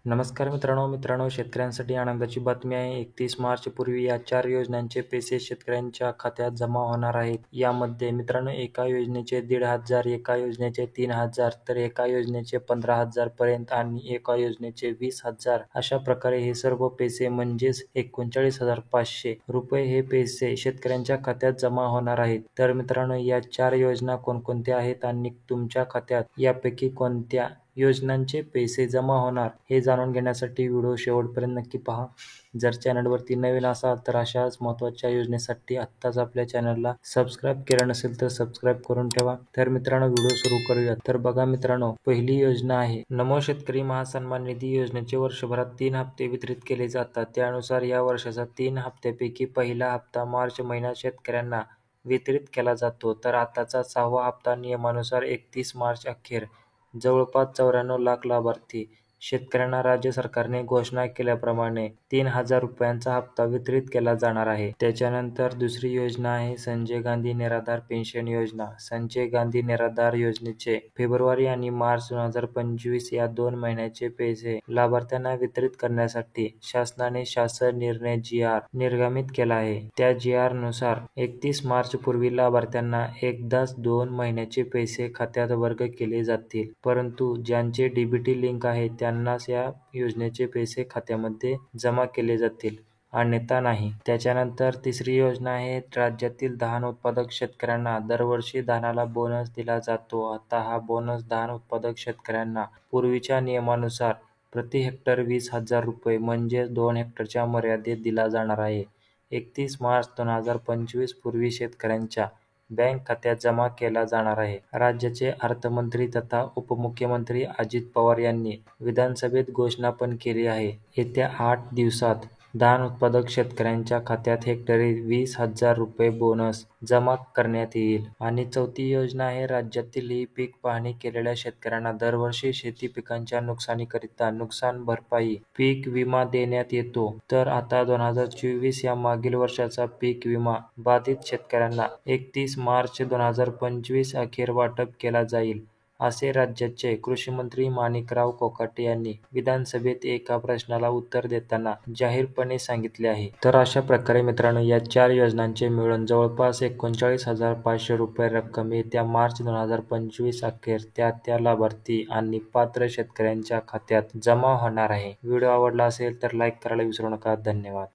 नमस्कार मित्रांनो, शेतकऱ्यांसाठी आनंदाची बातमी आहे. 31 मार्चपूर्वी या 4 योजनांचे पैसे शेतकऱ्यांच्या खात्यात जमा होणार आहेत. यामध्ये मित्रांनो, एका योजनेचे 1,500, एका योजनेचे 3,000, तर एका योजनेचे 15,000 पर्यंत आणि एका योजनेचे 20,000 अशा प्रकारे हे सर्व पैसे म्हणजेच 39,500 रुपये हे पैसे शेतकऱ्यांच्या खात्यात जमा होणार आहेत. तर मित्रांनो, या 4 योजना कोणकोणत्या आहेत आणि तुमच्या खात्यात यापैकी कोणत्या योजनांचे पैसे जमा होणार हे जाणून घेण्यासाठी व्हिडिओ शेवटपर्यंत नक्की पहा. जर चॅनलवरती नवीन असाल तर अशाच महत्त्वाच्या योजनेसाठी आत्ताच आपल्या चॅनलला सबस्क्राईब केलं नसेल तर सबस्क्राईब करून ठेवा. तर मित्रांनो, व्हिडिओ सुरू करूयात. तर बघा मित्रांनो, पहिली योजना आहे नमो शेतकरी महासन्मान निधी योजनेचे वर्षभरात 3 हप्ते वितरित केले जातात. त्यानुसार या वर्षाचा 3 हप्त्यापैकी पहिला हप्ता मार्च महिन्यात शेतकऱ्यांना वितरित केला जातो. तर आताचा 6वा हप्ता नियमानुसार 31 मार्च अखेर जवळपास 94 लाख लाभार्थी शेतकऱ्यांना राज्य सरकारने घोषणा केल्याप्रमाणे 3,000 रुपयांचा हप्ता वितरित केला जाणार आहे. त्याच्यानंतर दुसरी योजना आहे संजय गांधी निराधार पेन्शन योजना. संजय गांधी निराधार योजनेचे फेब्रुवारी आणि मार्च 2025 या 2 महिन्याचे पैसे लाभार्थ्यांना वितरित करण्यासाठी शासनाने शासन निर्णय GR निर्गमित केला आहे. त्या GR नुसार 31 मार्च पूर्वी लाभार्थ्यांना एकदाच 2 महिन्याचे पैसे खात्यात वर्ग केले जातील. परंतु ज्यांचे DBT लिंक आहे त्यांनाच या योजनेचे पैसे खात्यामध्ये जमा केले जातील, अन्यथा नाही. त्याच्यानंतर तिसरी योजना आहे राज्यातील धान उत्पादक शेतकऱ्यांना दरवर्षी धानाला बोनस दिला जातो. आता हा बोनस धान उत्पादक शेतकऱ्यांना पूर्वीच्या नियमानुसार प्रति हेक्टर 20,000 रुपये म्हणजेच 2 हेक्टरच्या मर्यादेत दिला जाणार आहे. 31 मार्च 2025 पूर्वी शेतकऱ्यांच्या बँक खात्यात जमा केला जाणार आहे. राज्याचे अर्थमंत्री तथा उपमुख्यमंत्री अजित पवार यांनी विधानसभेत घोषणा पण केली आहे. येत्या 8 दिवसात धान उत्पादक शेतकऱ्यांच्या खात्यात हेक्टरी 20,000 रुपये बोनस जमा करण्यात येईल. आणि चौथी योजना आहे राज्यातील ही पीक पाहणी केलेल्या शेतकऱ्यांना दरवर्षी शेती पिकांच्या नुकसानीकरिता नुकसान भरपाई पीक विमा देण्यात येतो. तर आता 2024 या मागील वर्षाचा पीक विमा बाधित शेतकऱ्यांना 31 मार्च 2025 अखेर वाटप केला जाईल, असे राज्याचे कृषिमंत्री माणिकराव कोकाटे यांनी विधानसभेत एका प्रश्नाला उत्तर देताना जाहीरपणे सांगितले आहे. तर अशा प्रकारे मित्रांनो, या 4 योजनांचे मिळून जवळपास 39,500 रुपये रक्कम येत्या मार्च 2025 अखेर त्या लाभार्थी आणि पात्र शेतकऱ्यांच्या खात्यात जमा होणार आहे. व्हिडिओ आवडला असेल तर लाईक करायला विसरू नका. धन्यवाद.